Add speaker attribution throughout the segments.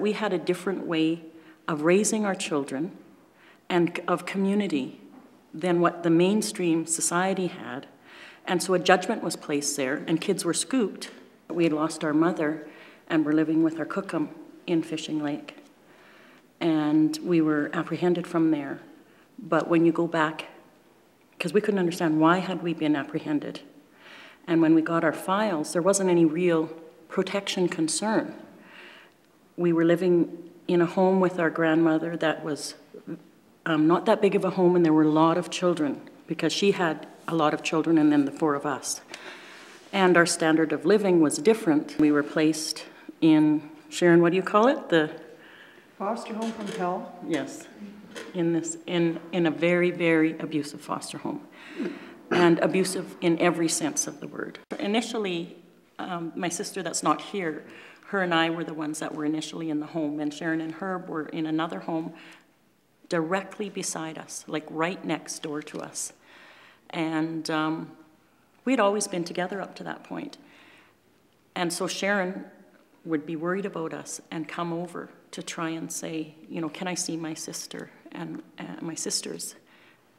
Speaker 1: we had a different way of raising our children and of community than what the mainstream society had. And so a judgment was placed there, and kids were scooped. We had lost our mother and were living with our cookum in Fishing Lake. And we were apprehended from there. But when you go back, because we couldn't understand why had we been apprehended. And when we got our files, there wasn't any real protection concern. We were living in a home with our grandmother that was not that big of a home, and there were a lot of children, because she had a lot of children and then the 4 of us. And our standard of living was different. We were placed in, Sharon, what do you call it? The
Speaker 2: foster home from hell?
Speaker 1: Yes, in a very, very abusive foster home. And abusive in every sense of the word. Initially, my sister that's not here, her and I were the ones that were initially in the home, and Sharon and Herb were in another home directly beside us, like right next door to us. And we'd always been together up to that point. And so Sharon would be worried about us and come over to try and say, you know, can I see my sister and my sisters?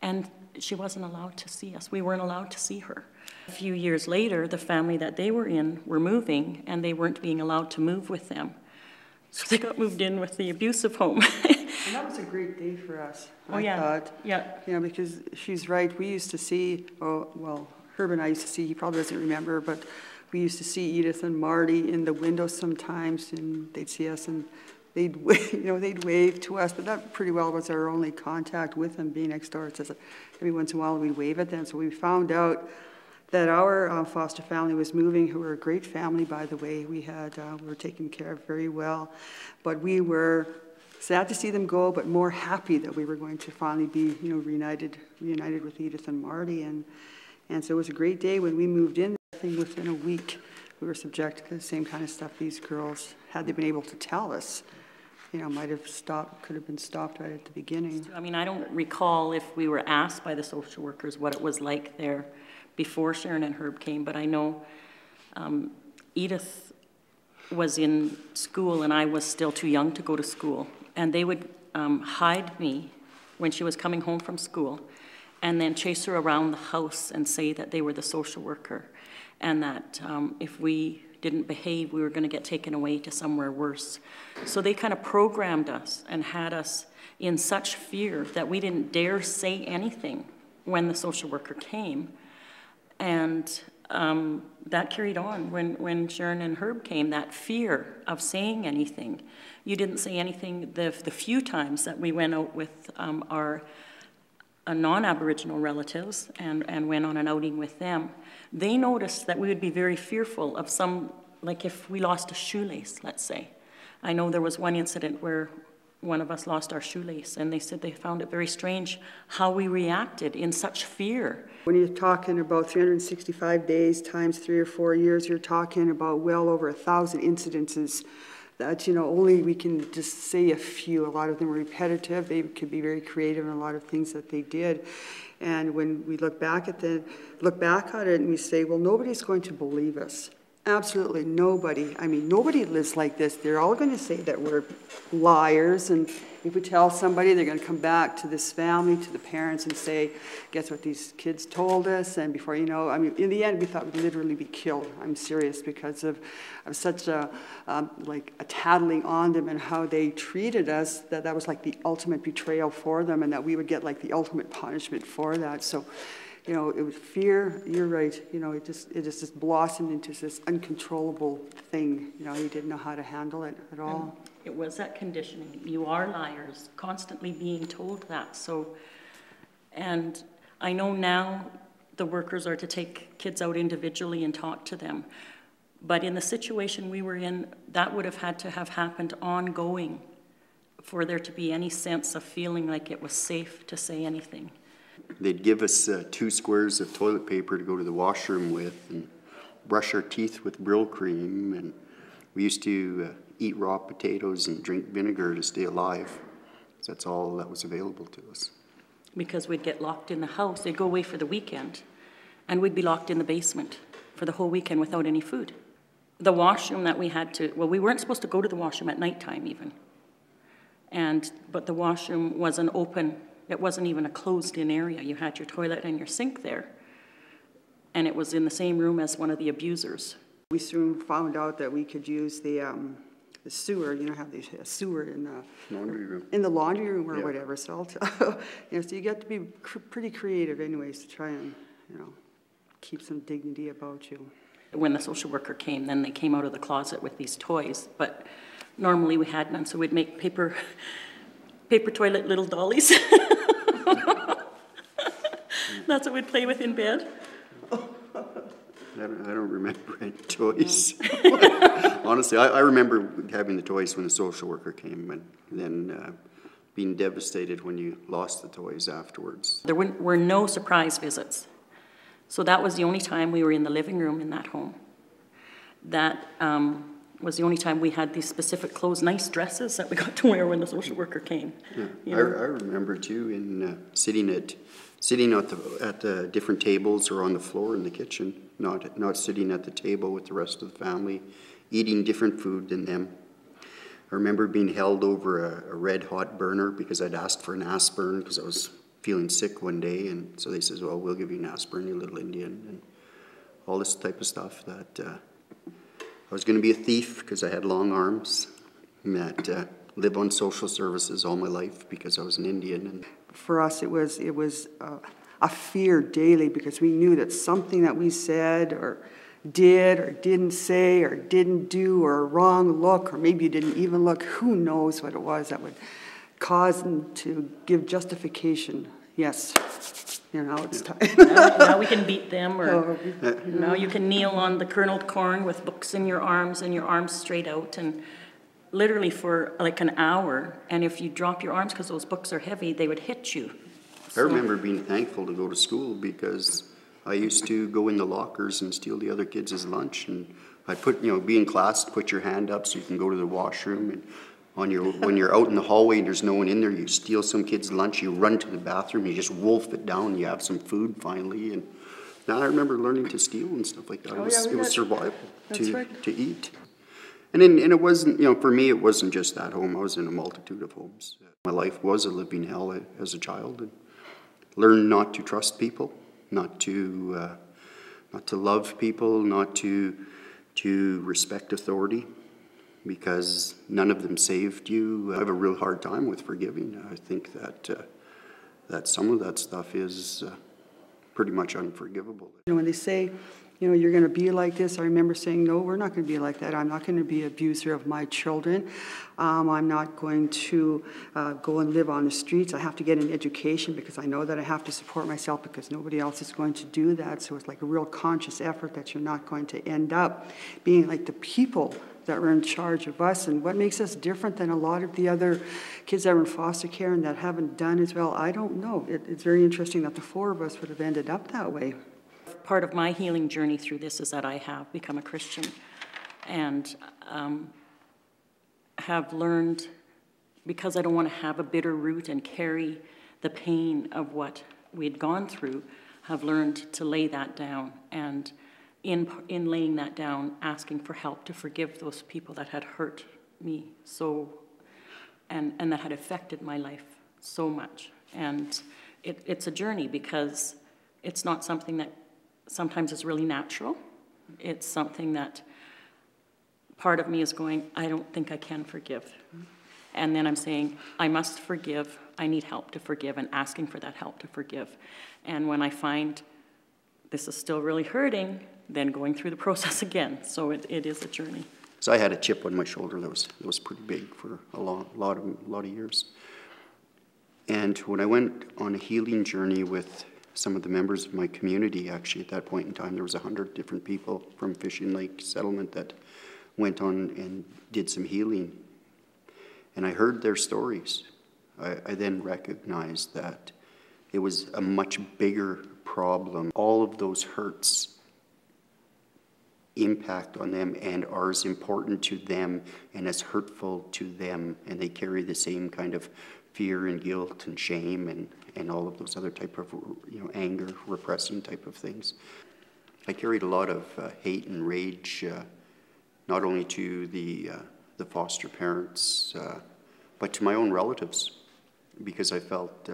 Speaker 1: And she wasn't allowed to see us. We weren't allowed to see her. A few years later, the family that they were in were moving, and they weren't being allowed to move with them. So they got moved in with the abusive home.
Speaker 2: And that was a great day for us, I thought.
Speaker 1: Yeah.
Speaker 2: Yeah, because she's right. We used to see, oh, well, Herb and I used to see, he probably doesn't remember, but we used to see Edith and Marty in the window sometimes, and they'd see us, and they'd wave to us, but that pretty well was our only contact with them, being next door. It's just every once in a while we'd wave at them. So we found out that our foster family was moving, who were a great family, by the way. We were taken care of very well, but we were sad to see them go, but more happy that we were going to finally be, reunited with Edith and Marty, and so it was a great day when we moved in. I think within a week we were subjected to the same kind of stuff these girls, had they been able to tell us, might have stopped, could have been stopped right at the beginning.
Speaker 1: I mean, I don't recall if we were asked by the social workers what it was like there before Sharon and Herb came, but I know Edith was in school and I was still too young to go to school, and they would hide me when she was coming home from school and then chase her around the house and say that they were the social worker, and that if we didn't behave, we were going to get taken away to somewhere worse. So they kind of programmed us and had us in such fear that we didn't dare say anything when the social worker came. And that carried on when Sharon and Herb came, that fear of saying anything. You didn't say anything the few times that we went out with our non-Aboriginal relatives and went on an outing with them. They noticed that we would be very fearful of like if we lost a shoelace, let's say. I know there was one incident where one of us lost our shoelace, and they said they found it very strange how we reacted in such fear.
Speaker 2: When you're talking about 365 days times 3 or 4 years, you're talking about well over 1,000 incidences that, only we can just say a few. A lot of them were repetitive. They could be very creative in a lot of things that they did. And when we look back at it and we say, well, nobody's going to believe us. Absolutely nobody. I mean, nobody lives like this. They're all going to say that we're liars, and if we tell somebody, they're going to come back to this family, to the parents, and say, guess what these kids told us? And before you know, I mean, in the end, we thought we'd literally be killed. I'm serious, because of such a tattling on them and how they treated us, that was like the ultimate betrayal for them, and that we would get like the ultimate punishment for that. So, it was fear. You're right. It just blossomed into this uncontrollable thing. You didn't know how to handle it at all.
Speaker 1: It was that conditioning. You are liars, constantly being told that. So, and I know now the workers are to take kids out individually and talk to them. But in the situation we were in, that would have had to have happened ongoing for there to be any sense of feeling like it was safe to say anything.
Speaker 3: They'd give us 2 squares of toilet paper to go to the washroom with, and brush our teeth with Brill cream, and we used to eat raw potatoes and drink vinegar to stay alive. That's all that was available to us.
Speaker 1: Because we'd get locked in the house. They'd go away for the weekend, and we'd be locked in the basement for the whole weekend without any food. the washroom that we had to, well, we weren't supposed to go to the washroom at nighttime even. But the washroom wasn't open. It wasn't even a closed-in area. You had your toilet and your sink there. And it was in the same room as one of the abusers.
Speaker 2: We soon found out that we could use the sewer, have the sewer in the laundry room or whatever. So, so you got to be pretty creative anyways to try and, keep some dignity about you.
Speaker 1: When the social worker came, then they came out of the closet with these toys, but normally we had none, so we'd make paper toilet little dollies. That's what we'd play with in bed.
Speaker 3: I don't remember any toys. Honestly, I remember having the toys when the social worker came, and then being devastated when you lost the toys afterwards.
Speaker 1: There were no surprise visits. So that was the only time we were in the living room in that home. That was the only time we had these specific clothes, nice dresses that we got to wear when the social worker came.
Speaker 3: Yeah. I remember too in sitting at the different tables or on the floor in the kitchen, not sitting at the table with the rest of the family, eating different food than them. I remember being held over a red hot burner because I'd asked for an aspirin because I was feeling sick one day, and so they says, well, we'll give you an aspirin, you little Indian, and all this type of stuff. That I was going to be a thief because I had long arms, and that live on social services all my life because I was an Indian. And
Speaker 2: for us, it was a fear daily because we knew that something that we said or did or didn't say or didn't do or a wrong look or maybe you didn't even look, who knows what it was that would cause them to give justification. Yes, now it's time.
Speaker 1: now we can beat them, or now you can kneel on the kerneled corn with books in your arms and your arms straight out, and literally for like an hour. And if you drop your arms because those books are heavy, they would hit you.
Speaker 3: I remember being thankful to go to school because I used to go in the lockers and steal the other kids' lunch, and I'd be in class, put your hand up so you can go to the washroom, and when you're out in the hallway and there's no one in there, you steal some kid's lunch, you run to the bathroom, you just wolf it down, you have some food finally. And now I remember learning to steal and stuff like that. It was survival to eat. And it wasn't, for me, it wasn't just that home. I was in a multitude of homes. My life was a living hell as a child, and learned not to trust people, not to love people, not to respect authority, because none of them saved you. I have a real hard time with forgiving. I think that some of that stuff is pretty much unforgivable.
Speaker 2: When they say, you're going to be like this, I remember saying, no, we're not going to be like that. I'm not going to be an abuser of my children. I'm not going to go and live on the streets. I have to get an education because I know that I have to support myself because nobody else is going to do that. So it's like a real conscious effort that you're not going to end up being like the people that were in charge of us. And what makes us different than a lot of the other kids that were in foster care and that haven't done as well, I don't know. It's very interesting that the four of us would have ended up that way.
Speaker 1: Part of my healing journey through this is that I have become a Christian and have learned, because I don't want to have a bitter root and carry the pain of what we'd gone through, have learned to lay that down, and in laying that down, asking for help to forgive those people that had hurt me so, and that had affected my life so much. And it's a journey because it's not something that sometimes is really natural. It's something that part of me is going, I don't think I can forgive. And then I'm saying, I must forgive, I need help to forgive, and asking for that help to forgive. And when I find this is still really hurting, then going through the process again. So it is a journey.
Speaker 3: So I had a chip on my shoulder that was pretty big for a lot of years. And when I went on a healing journey with some of the members of my community, actually at that point in time, there was 100 different people from Fishing Lake Settlement that went on and did some healing. And I heard their stories. I then recognized that it was a much bigger problem. All of those hurts impact on them and are as important to them and as hurtful to them, and they carry the same kind of fear and guilt and shame and all of those other type of anger, repressing type of things. I carried a lot of hate and rage not only to the foster parents, but to my own relatives, because I felt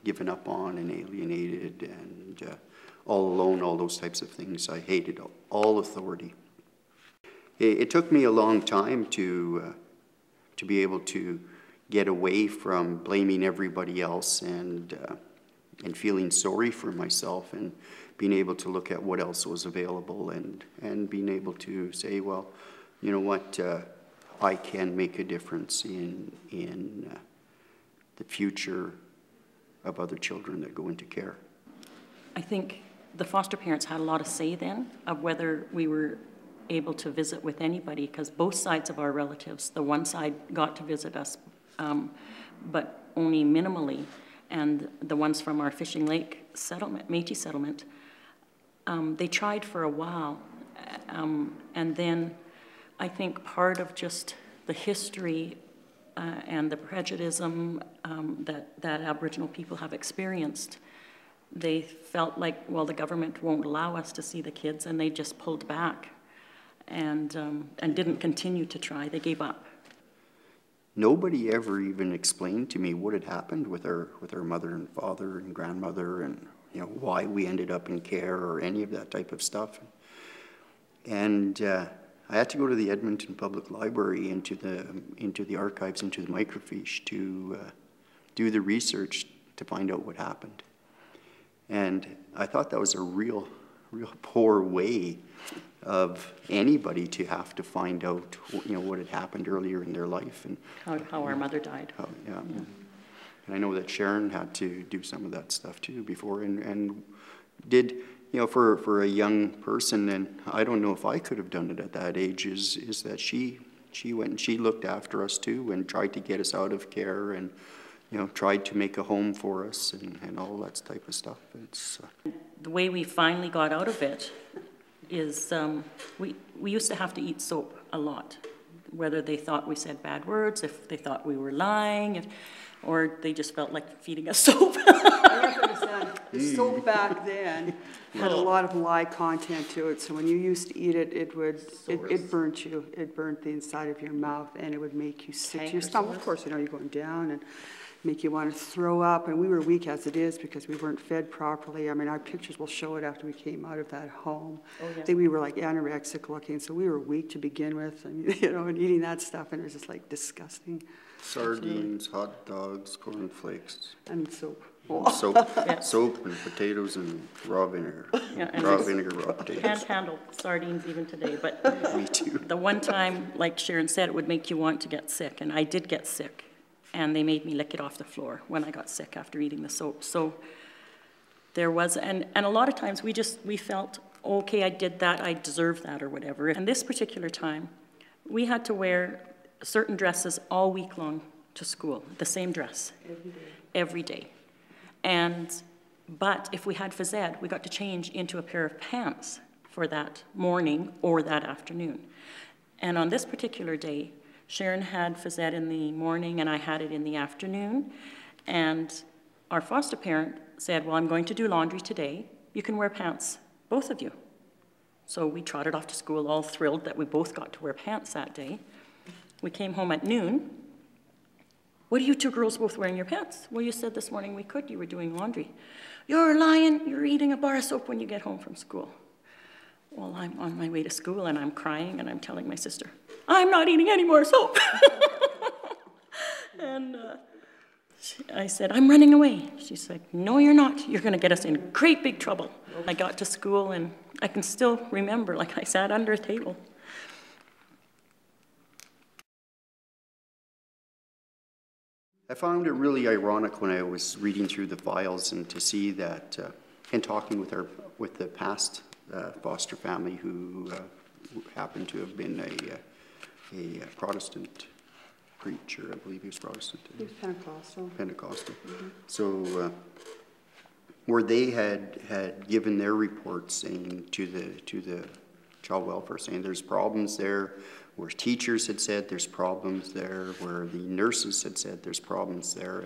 Speaker 3: given up on and alienated and all alone, all those types of things. I hated all authority. It took me a long time to be able to get away from blaming everybody else and feeling sorry for myself, and being able to look at what else was available, and being able to say, well, you know what, I can make a difference in the future of other children that go into care.
Speaker 1: I think the foster parents had a lot of say then of whether we were able to visit with anybody, because both sides of our relatives, the one side got to visit us, but only minimally, and the ones from our Fishing Lake settlement, Métis settlement, they tried for a while, and then I think part of just the history and the prejudice that Aboriginal people have experienced, they felt like, well, the government won't allow us to see the kids, and they just pulled back and didn't continue to try. They gave up.
Speaker 3: Nobody ever even explained to me what had happened with our mother and father and grandmother, and you know, why we ended up in care or any of that type of stuff. And I had to go to the Edmonton Public Library, into the archives, into the microfiche, to do the research to find out what happened. And I thought that was a real poor way of anybody to have to find out, you know, what had happened earlier in their life, and
Speaker 1: how our mother died.
Speaker 3: Yeah. And I know that Sharon had to do some of that stuff too before, and did, you know, for a young person, and I don't know if I could have done it at that age, is that she went and she looked after us too, and tried to get us out of care, and you know, tried to make a home for us, and all that type of stuff. It's
Speaker 1: the way we finally got out of it is we used to have to eat soap a lot, whether they thought we said bad words, if they thought we were lying, or they just felt like feeding us soap.
Speaker 2: I have to understand, the soap back then had a lot of lye content to it, so when you used to eat it, it burnt you. It burnt the inside of your mouth, and it would make you sick to your stomach. Of course, you know, you're going down and make you want to throw up, and we were weak as it is because we weren't fed properly. I mean, our pictures will show it after we came out of that home.
Speaker 1: Oh, yeah.
Speaker 2: I think we were like anorexic looking, so we were weak to begin with, and you know, and eating that stuff, and it was just like disgusting.
Speaker 3: sardines, hot dogs, cornflakes.
Speaker 2: And soap.
Speaker 3: Soap,
Speaker 1: Yeah.
Speaker 3: soap and potatoes and raw vinegar.
Speaker 1: Yeah, and
Speaker 3: Raw
Speaker 1: there's-
Speaker 3: vinegar, raw potatoes.
Speaker 1: Can't handle sardines even today, but
Speaker 3: Me too.
Speaker 1: the one time, like Sharon said, it would make you want to get sick, and I did get sick, and they made me lick it off the floor when I got sick after eating the soap. So there was, and a lot of times we felt, okay, I did that, I deserve that or whatever. And this particular time, we had to wear certain dresses all week long to school, the same dress. Every day. But if we had phys ed, we got to change into a pair of pants for that morning or that afternoon. And on this particular day, Sharon had phys ed in the morning and I had it in the afternoon. And our foster parent said, well, I'm going to do laundry today. You can wear pants, both of you. So we trotted off to school all thrilled that we both got to wear pants that day. We came home at noon. What are you two girls both wearing your pants? Well, you said this morning we could. You were doing laundry. You're lying. You're eating a bar of soap when you get home from school. Well, I'm on my way to school, and I'm crying, and I'm telling my sister, I'm not eating any more soap. And I said, I'm running away. She's like, no, you're not. You're going to get us in great big trouble. I got to school, and I can still remember, like I sat under a table.
Speaker 3: I found it really ironic when I was reading through the files and to see that, and talking with the past foster family who happened to have been a Protestant preacher. I believe he was Protestant.
Speaker 2: He was Pentecostal.
Speaker 3: Pentecostal. Mm-hmm. So where they had given their report saying to the child welfare, saying there's problems there, where teachers had said there's problems there, where the nurses had said there's problems there,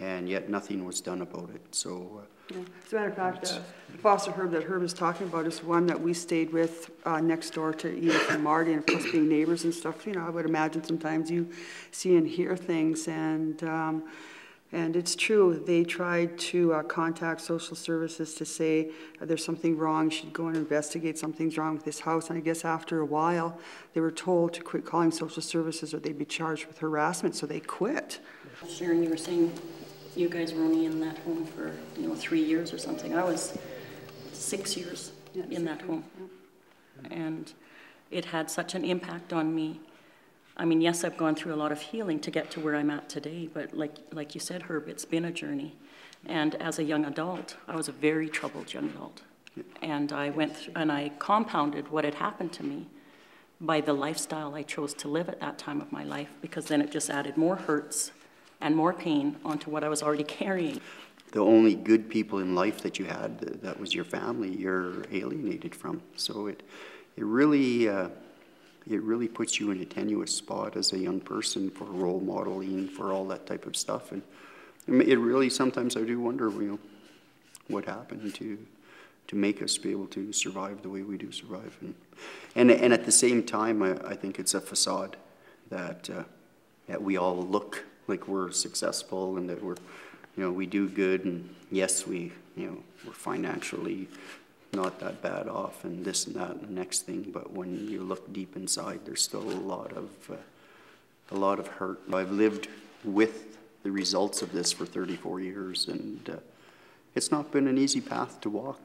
Speaker 3: and yet nothing was done about it. So
Speaker 2: Yeah. As a matter of fact, the foster herb that Herb is talking about is one that we stayed with next door to Edith and Marty, and of course being neighbors and stuff, you know, I would imagine sometimes you see and hear things, and it's true, they tried to contact social services to say there's something wrong, you should go and investigate, something's wrong with this house, and I guess after a while, they were told to quit calling social services or they'd be charged with harassment, so they quit.
Speaker 1: Sharon, you were saying you guys were only in that home for, 3 years or something. I was 6 years in that home. And it had such an impact on me. I mean, yes, I've gone through a lot of healing to get to where I'm at today, but like you said, Herb, it's been a journey. And as a young adult, I was a very troubled young adult. And I went through, and I compounded what had happened to me by the lifestyle I chose to live at that time of my life, because then it just added more hurts and more pain onto what I was already carrying.
Speaker 3: the only good people in life that you had, that was your family, you're alienated from. So it really puts you in a tenuous spot as a young person for role modeling, for all that type of stuff. And it really, sometimes I do wonder, what happened to make us be able to survive the way we do survive. And at the same time, I think it's a facade that we all look like we're successful and that we do good, and yes, we're financially not that bad off and this and that and the next thing, but when you look deep inside, there's still a lot of hurt. I've lived with the results of this for 34 years, and it's not been an easy path to walk.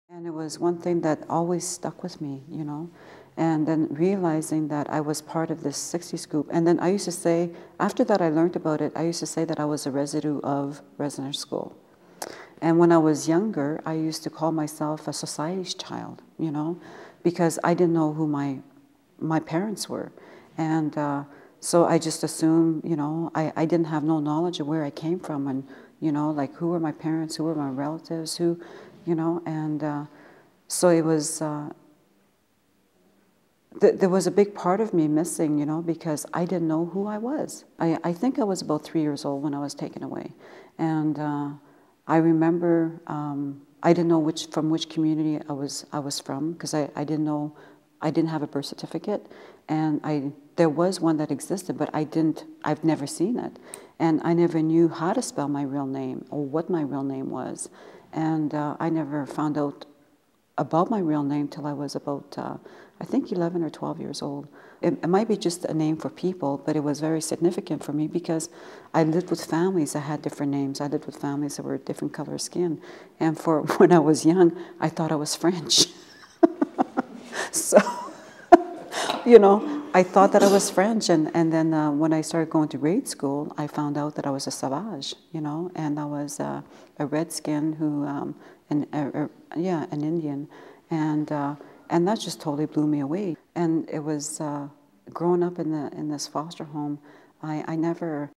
Speaker 4: And it was one thing that always stuck with me, and then realizing that I was part of this 60s group. And then I used to say, after that I learned about it, I used to say that I was a residue of residence school. And when I was younger, I used to call myself a society's child, because I didn't know who my parents were. And so I just assumed, I didn't have no knowledge of where I came from, and, like who were my parents, who were my relatives, who, and so it was, there was a big part of me missing, because I didn't know who I was. I think I was about 3 years old when I was taken away. And I remember I didn't know from which community I was from, because I didn't know, I didn't have a birth certificate, and there was one that existed, but I've never seen it, and I never knew how to spell my real name or what my real name was, and I never found out about my real name till I was about I think 11 or 12 years old. It might be just a name for people, but it was very significant for me because I lived with families that had different names. I lived with families that were different color skin. And for when I was young, I thought I was French. So, I thought that I was French. And then when I started going to grade school, I found out that I was a sauvage, and I was a redskin who, an Indian. And that just totally blew me away. And it was growing up in this foster home, I never